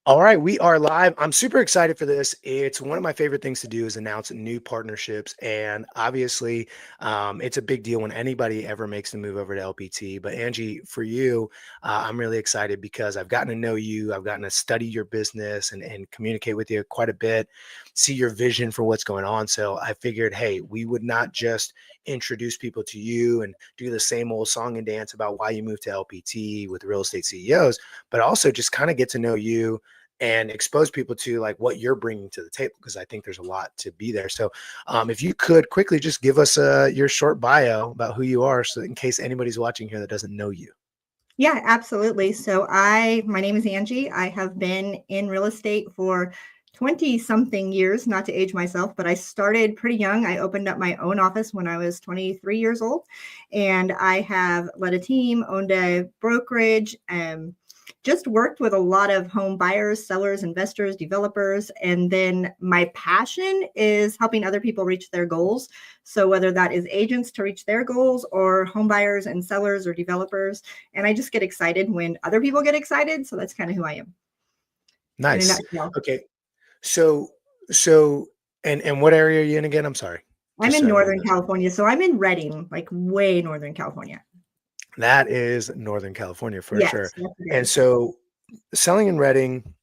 All right, we are live. I'm super excited for this. It's one of my favorite things to do is announce new partnerships, and obviously, it's a big deal when anybody ever makes the move over to LPT. But Angie, for you, I'm really excited because I've gotten to know you. I've gotten to study your business and communicate with you quite a bit, see your vision for what's going on. So I figured, hey, we would not just introduce people to you and do the same old song and dance about why you moved to LPT with real estate CEOs, but also just kind of get to know you and expose people to like what you're bringing to the table because I think there's a lot to be there. So, if you could quickly just give us your short bio about who you are, so in case anybody's watching here that doesn't know you. Yeah, absolutely. My name is Angie. I have been in real estate for 20 something years, not to age myself, but I started pretty young. I opened up my own office when I was 23 years old, and I have led a team, owned a brokerage, just worked with a lot of home buyers, sellers, investors, developers. And then my passion is helping other people reach their goals. So whether that is agents to reach their goals or home buyers and sellers or developers. And I just get excited when other people get excited. So that's kind of who I am in a Nice. nutshell. Okay. So so and what area are you in again? I'm sorry. I'm Just in so everybody Northern knows. California. So I'm in Redding, like way Northern California. That is Northern California for sure. Yes, yes, it And is. so selling in Reading,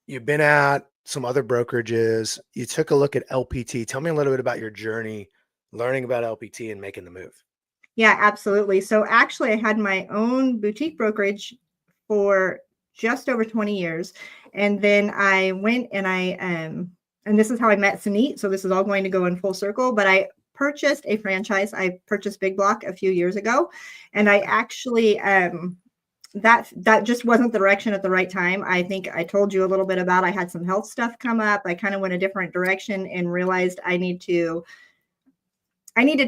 you've been at some other brokerages. You took a look at LPT. Tell me a little bit about your journey learning about LPT and making the move. Yeah, absolutely. So actually, I had my own boutique brokerage for just over 20 years. And then I went and this is how I met Sunit. So this is all going to go in full circle, but I purchased a franchise. I purchased Big Block a few years ago. And I actually, that just wasn't the direction at the right time. I think I told you a little bit about, I had some health stuff come up. I kind of went a different direction and realized I needed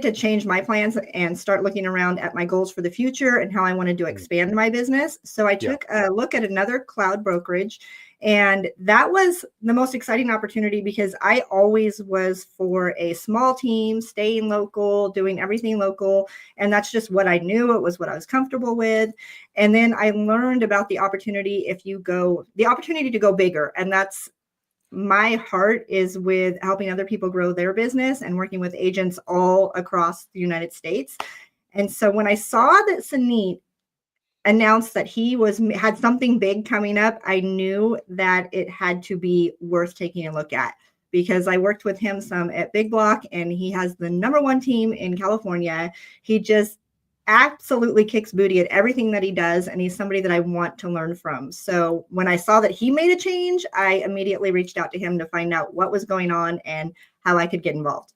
to change my plans and start looking around at my goals for the future and how I wanted to Mm. expand my business. So I Yeah. took a look at another cloud brokerage, and that was the most exciting opportunity because I always was for a small team, staying local, doing everything local. And that's just what I knew. It was what I was comfortable with. And then I learned about the opportunity the opportunity to go bigger. And that's my heart is with helping other people grow their business and working with agents all across the United States. And so when I saw that Sunit announced that had something big coming up, I knew that it had to be worth taking a look at because I worked with him some at Big Block and he has the number one team in California. He just absolutely kicks booty at everything that he does, and he's somebody that I want to learn from. So when I saw that he made a change, I immediately reached out to him to find out what was going on and how I could get involved.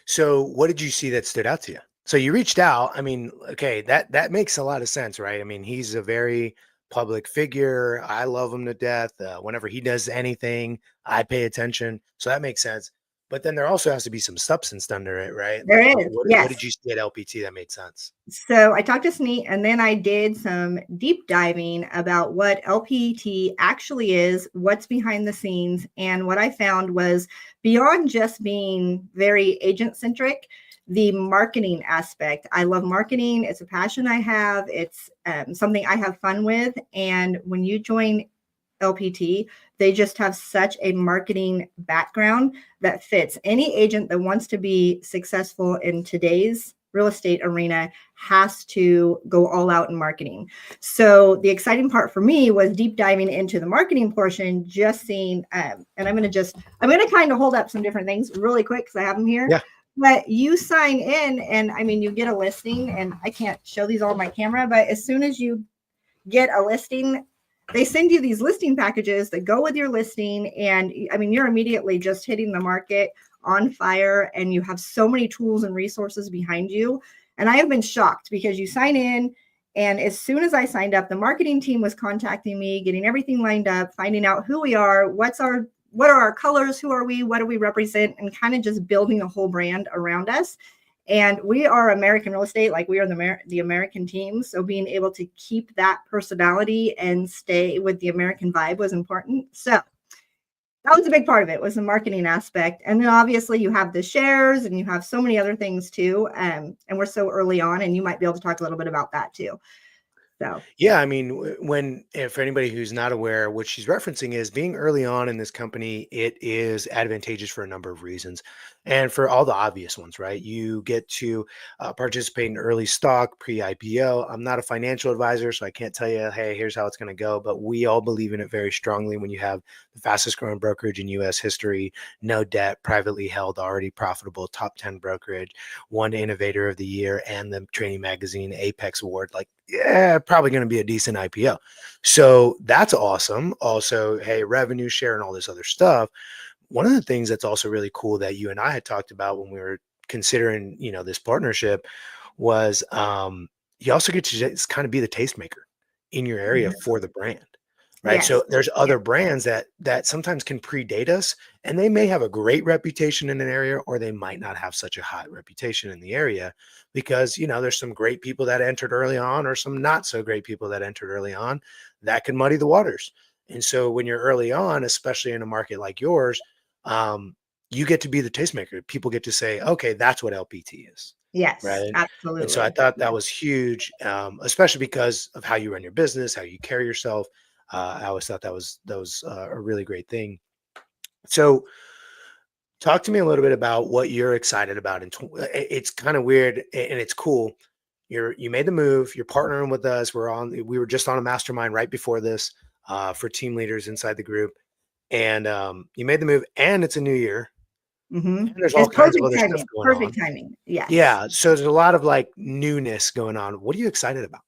So what did you see that stood out to you? So you reached out. I mean, okay, that makes a lot of sense, right? I mean, he's a very public figure. I love him to death. Whenever he does anything, I pay attention. So that makes sense. But then there also has to be some substance under it, right? There Like is, what yes. did you see at LPT that made sense? So I talked to Sneak, and then I did some deep diving about what LPT actually is, what's behind the scenes. And what I found was beyond just being very agent centric, the marketing aspect. I love marketing. It's a passion I have. It's something I have fun with. And when you join LPT, they just have such a marketing background that fits. Any agent that wants to be successful in today's real estate arena has to go all out in marketing. So the exciting part for me was deep diving into the marketing portion, just seeing, and I'm going to kind of hold up some different things really quick because I have them here. Yeah. But you sign in, and I mean, you get a listing, and I can't show these all on my camera, but as soon as you get a listing, they send you these listing packages that go with your listing. And I mean, you're immediately just hitting the market on fire, and you have so many tools and resources behind you. And I have been shocked because you sign in, and as soon as I signed up, the marketing team was contacting me, getting everything lined up, finding out who we are, what are our colors, who are we, what do we represent, and kind of just building a whole brand around us. And we are American real estate, like we are the American team. So being able to keep that personality and stay with the American vibe was important. So that was a big part of it, was the marketing aspect. And then obviously you have the shares and you have so many other things too. And we're so early on, and you might be able to talk a little bit about that too. So Yeah, I mean, when for anybody who's not aware, what she's referencing is being early on in this company, it is advantageous for a number of reasons. And for all the obvious ones, right? You get to participate in early stock, pre IPO. I'm not a financial advisor, so I can't tell you, hey, here's how it's going to go. But we all believe in it very strongly when you have the fastest growing brokerage in US history, no debt, privately held, already profitable, top 10 brokerage, won Innovator of the Year and the Training Magazine Apex Award. Like, yeah, probably going to be a decent IPO. So that's awesome. Also, hey, revenue share and all this other stuff. One of the things that's also really cool that you and I had talked about when we were considering, this partnership was you also get to just kind of be the tastemaker in your area mhm. for the brand. Right. Yes. So there's Yeah. other brands that sometimes can predate us and they may have a great reputation in an area or they might not have such a hot reputation in the area because there's some great people that entered early on or some not so great people that entered early on that can muddy the waters. And so when you're early on, especially in a market like yours, um, you get to be the tastemaker. People get to say, okay, that's what LPT is. Yes, Right. And so I absolutely. thought that Yes. was huge, especially because of how you run your business, how you carry yourself. I always thought that was a really great thing. So talk to me a little bit about what you're excited about. It's kind of weird and it's cool. You made the move. You're partnering with us. We were just on a mastermind right before this for team leaders inside the group, and you made the move. And it's a new year, Mhm. and there's all It's kinds of other stuff going perfect on. timing. Yes. Yeah, so there's a lot of like newness going on. What are you excited about?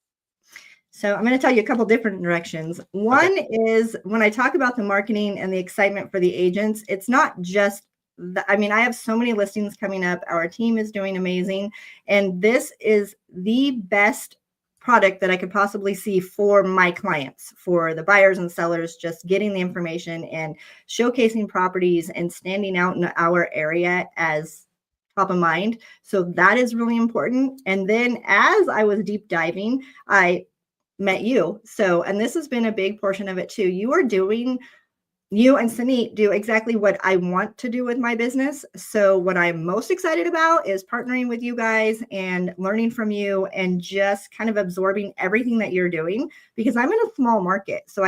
So I'm going to tell you a couple different directions. Okay. One is when I talk about the marketing and the excitement for the agents, it's not just I mean, I have so many listings coming up. Our team is doing amazing. And this is the best product that I could possibly see for my clients, for the buyers and sellers, just getting the information and showcasing properties and standing out in our area as top of mind. So that is really important. And then as I was deep diving, I met you. So, and this has been a big portion of it too. You and Sanit do exactly what I want to do with my business. So, what I'm most excited about is partnering with you guys and learning from you and just kind of absorbing everything that you're doing because I'm in a small market. So,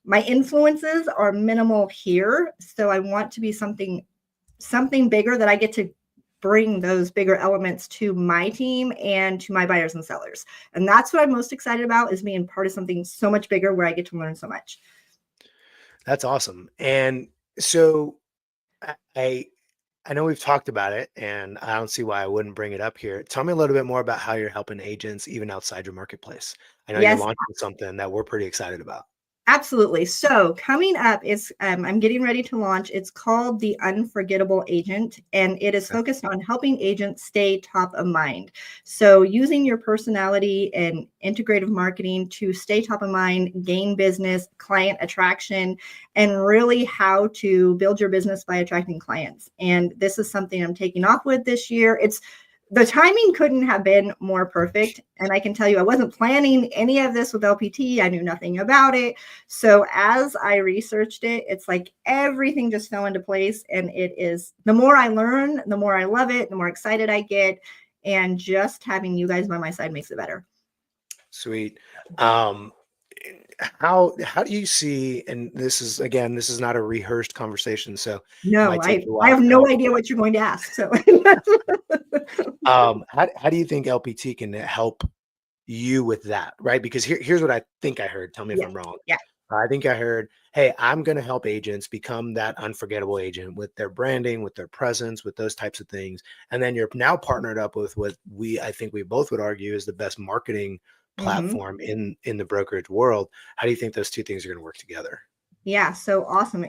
my influences are minimal here. So, I want to be something bigger that I get to bring those bigger elements to my team and to my buyers and sellers. And that's what I'm most excited about is being part of something so much bigger where I get to learn so much. That's awesome. And so I I I know we've talked about it, and I don't see why I wouldn't bring it up here. Tell me a little bit more about how you're helping agents even outside your marketplace. I know you're Yes, launching something that we're pretty excited about. absolutely. So coming up is I'm getting ready to launch. It's called the Unforgettable Agent, and it is Okay. focused on helping agents stay top of mind. So using your personality and integrative marketing to stay top of mind, gain business, client attraction, and really how to build your business by attracting clients. And this is something I'm taking off with this year. It's the timing couldn't have been more perfect. And I can tell you, I wasn't planning any of this with LPT. I knew nothing about it. So as I researched it, it's like everything just fell into place. And it is the more I learn, the more I love it, the more excited I get. And just having you guys by my side makes it better. Sweet. Um, how do you see, and this is again, this is not a rehearsed conversation, so it No, might take you a I while have to come no up idea with what you're going to ask. So it. How do you think LPT can help you with that? Right? Because here's what I think I heard. Tell me if yeah, I'm wrong. yeah. I think I heard, hey, I'm going to help agents become that unforgettable agent with their branding, with their presence, with those types of things. And then you're now partnered up with what I think we both would argue is the best marketing Mhm. platform in the brokerage world. How do you think those two things are going to work together? Yeah, so awesome.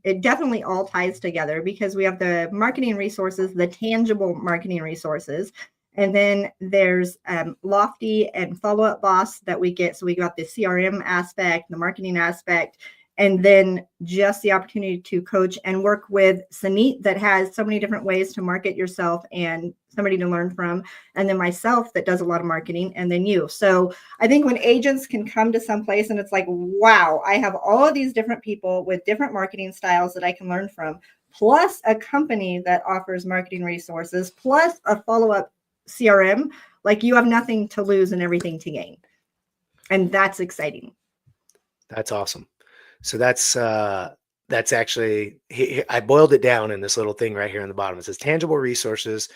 It definitely all ties together because we have the marketing resources, the tangible marketing resources. And then there's Lofty and Follow Up Boss that we get. So we got the CRM aspect, the marketing aspect, and then just the opportunity to coach and work with Sanit that has so many different ways to market yourself and somebody to learn from. And then myself that does a lot of marketing, and then you. So I think when agents can come to some place and it's like, wow, I have all of these different people with different marketing styles that I can learn from, plus a company that offers marketing resources, plus a follow up CRM, like you have nothing to lose and everything to gain. And that's exciting. That's awesome. So that's actually I boiled it down in this little thing right here in the bottom. It says tangible resources,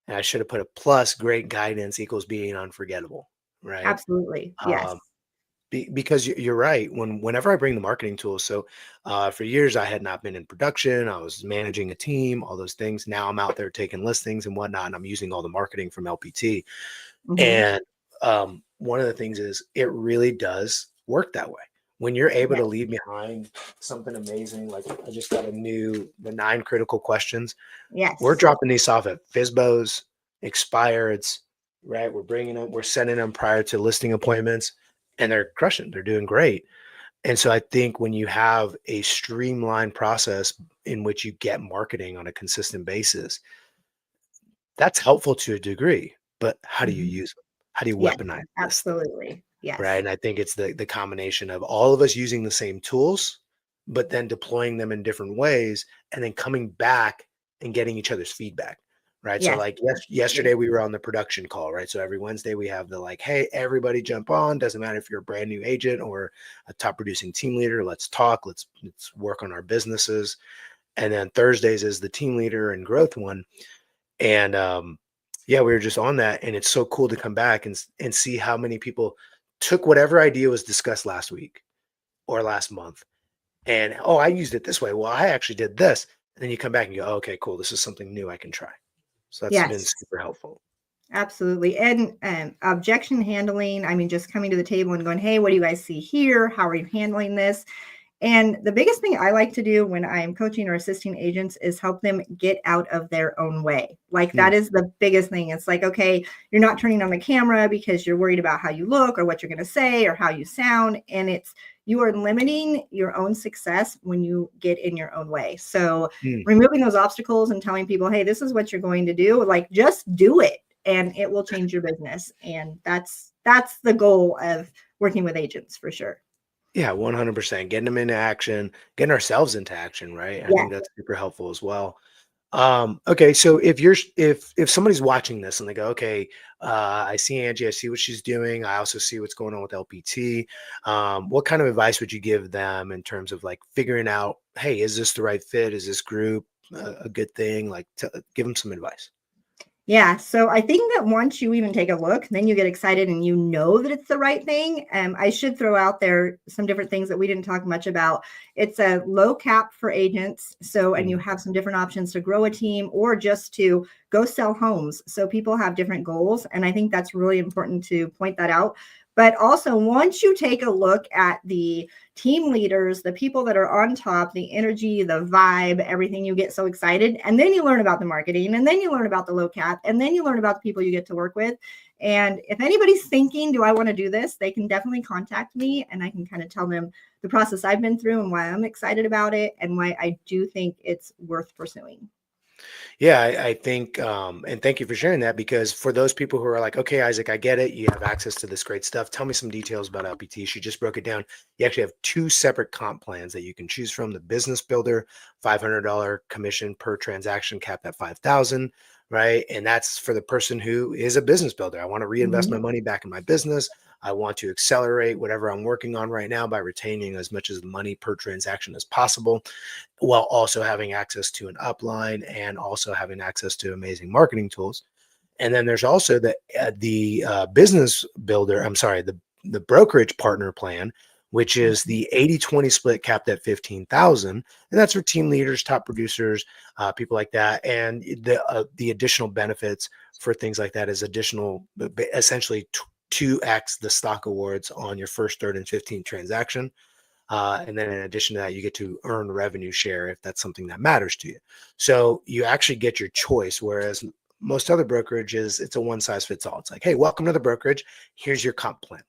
and I should have put a plus great guidance equals being unforgettable, right? Absolutely. Yes. Um, because you're right. Whenever I bring the marketing tools, so for years I had not been in production. I was managing a team, all those things. Now I'm out there taking listings and whatnot, and I'm using all the marketing from LPT. Hmm. And one of the things is it really does work that way. When you're able to Yes. leave behind something amazing, like I just got the 9 critical questions. We're Yes. dropping these off at FISBOs, expireds, right? We're bringing them, we're sending them prior to listing appointments, and they're crushing. They're doing great. And so I think when you have a streamlined process in which you get marketing on a consistent basis, that's helpful to a degree. But how do you Mhm. use them? How do you Yes. weaponize this thing? Absolutely. Right, Yes. and I think it's the combination of all of us using the same tools, but then deploying them in different ways, and then coming back and getting each other's feedback, right? So, Yes. like, Absolutely. yesterday we were on the production call, right? So every Wednesday we have the like, "Hey, everybody jump on, doesn't matter if you're a brand new agent or a top producing team leader, let's talk, let's work on our businesses." And then Thursdays is the team leader and growth one, and, yeah, we were just on that, and it's so cool to come back and see how many people took whatever idea was discussed last week or last month, and, "Oh, I used it this way. Well, I actually did this." And then you come back and you go, "Okay, cool. This is something new I can try." So that's been Yes. super helpful. Absolutely. And objection handling, I mean, just coming to the table and going, hey, what do you guys see here? How are you handling this? And the biggest thing I like to do when I'm coaching or assisting agents is help them get out of their own way. Like Mm, that is the biggest thing. It's like, okay, you're not turning on the camera because you're worried about how you look or what you're going to say or how you sound. And it's, you are limiting your own success when you get in your own way. So mm. removing those obstacles and telling people, hey, this is what you're going to do, like just do it and it will change your business. And that's the goal of working with agents for sure. Yeah, 100%. Getting them into action, getting ourselves into action, right? I Yeah. think that's super helpful as well. Okay, so if somebody's watching this and they go, okay, I see Angie, I see what she's doing, I also see what's going on with LPT. What kind of advice would you give them in terms of like figuring out, hey, is this the right fit? Is this group a good thing? Like, give them some advice. Yeah. So I think that once you even take a look, then you get excited and you know that it's the right thing. I should throw out there some different things that we didn't talk much about. It's a low cap for agents. So, and you Mm, have some different options to grow a team or just to go sell homes. So people have different goals. And I think that's really important to point that out. But also, once you take a look at the team leaders, the people that are on top, the energy, the vibe, everything, you get so excited. And then you learn about the marketing, and then you learn about the low cap, and then you learn about the people you get to work with. And if anybody's thinking, do I want to do this? They can definitely contact me and I can kind of tell them the process I've been through and why I'm excited about it and why I do think it's worth pursuing. Yeah, I think, and thank you for sharing that because for those people who are like, okay, Isaac, I get it. You have access to this great stuff. Tell me some details about LPT. She just broke it down. You actually have two separate comp plans that you can choose from. The business builder, $500 commission per transaction capped at 5,000, right? And that's for the person who is a business builder. I want to reinvest my Mhm. money back in my business. I want to accelerate whatever I'm working on right now by retaining as much of the money per transaction as possible while also having access to an upline and also having access to amazing marketing tools. And then there's also the business builder. I'm sorry, the brokerage partner plan, which is Mhm. the 80-20 split capped at 15,000, and that's for team leaders, top producers, people like that. And the additional benefits for things like that is additional, essentially 2x the stock awards on your first, third, and 15th transaction. And then in addition to that, you get to earn revenue share if that's something that matters to you. So you actually get your choice. Whereas most other brokerages, it's a one size fits all. It's like, hey, welcome to the brokerage. Here's your comp plan.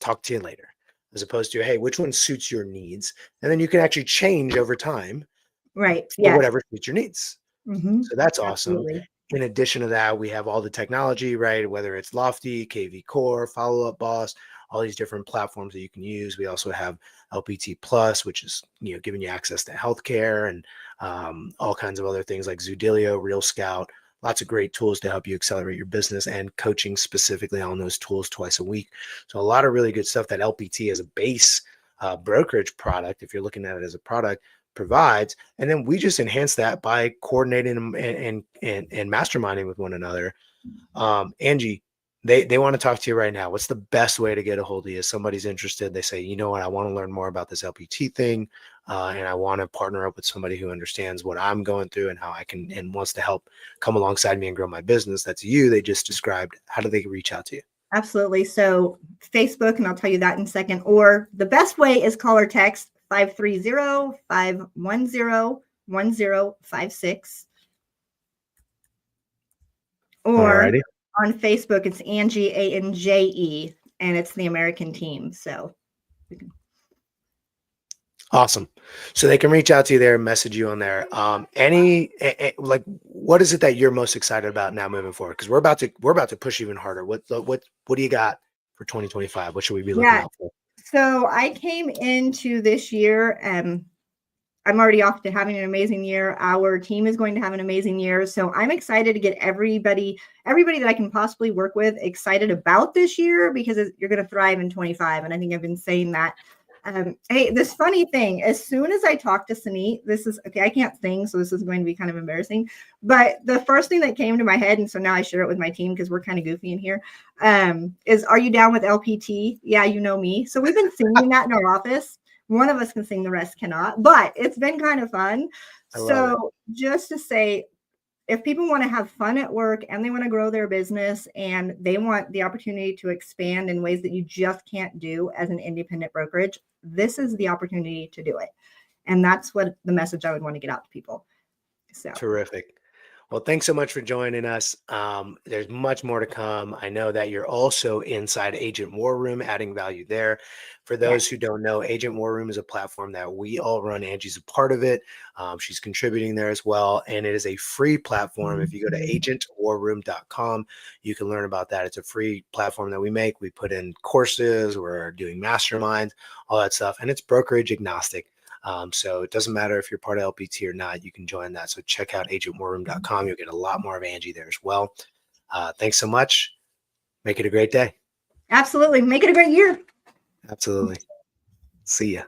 Talk to you later. As opposed to, hey, which one suits your needs? And then you can actually change over time Right. for Yes. whatever suits your needs. Hmm. So that's awesome. Absolutely. In addition to that, we have all the technology, right? Whether it's Lofty, KV Core, Follow Up Boss, all these different platforms that you can use. We also have LPT Plus, which is giving you access to healthcare and all kinds of other things like Zudilio, Real Scout, lots of great tools to help you accelerate your business and coaching specifically on those tools twice a week. So a lot of really good stuff that LPT as a base brokerage product, if you're looking at it as a product, provides. And then we just enhance that by coordinating and masterminding with one another. Angie, they want to talk to you right now. What's the best way to get a hold of you? If somebody's interested, they say, you know what, I want to learn more about this LPT thing, and I want to partner up with somebody who understands what I'm going through and how I can and wants to help come alongside me and grow my business. That's you. They just described. How do they reach out to you? Absolutely. So Facebook, and I'll tell you that in a second, or the best way is call or text 530-510-1056. Or Alrighty. on Facebook, it's Angie, ANJE, and it's the American team. So Awesome. So they can reach out to you there, message you on there. Like, what is it that you're most excited about now moving forward? Because we're about to push even harder. What do you got for 2025? What should we be looking yeah. out for? So I came into this year, I'm already off to having an amazing year. Our team is going to have an amazing year. So I'm excited to get everybody that I can possibly work with excited about this year, because you're going to thrive in 25. And I think I've been saying that. Hey, this funny thing, as soon as I talked to Sunit, this is okay. I can't sing, so this is going to be kind of embarrassing. But the first thing that came to my head, and so now I share it with my team because we're kind of goofy in here, is, "Are you down with LPT?" Yeah, you know me. So we've been singing that in our office. One of us can sing, the rest cannot, but it's been kind of fun. I love it. So just to say, if people want to have fun at work and they want to grow their business and they want the opportunity to expand in ways that you just can't do as an independent brokerage, this is the opportunity to do it. And that's what the message I would want to get out to people. So Terrific. Well, thanks so much for joining us. There's much more to come. I know that you're also inside Agent War Room, adding value there. For yeah. those who don't know, Agent War Room is a platform that we all run. Angie's a part of it. She's contributing there as well. And it is a free platform. If you go to agentwarroom.com, you can learn about that. It's a free platform that we make. We put in courses, we're doing masterminds, all that stuff. And it's brokerage agnostic. So it doesn't matter if you're part of LPT or not, you can join that. So check out agentwarroom.com. You'll get a lot more of Angie there as well. Thanks so much. Make it a great day. Absolutely. Make it a great year. Absolutely. See ya.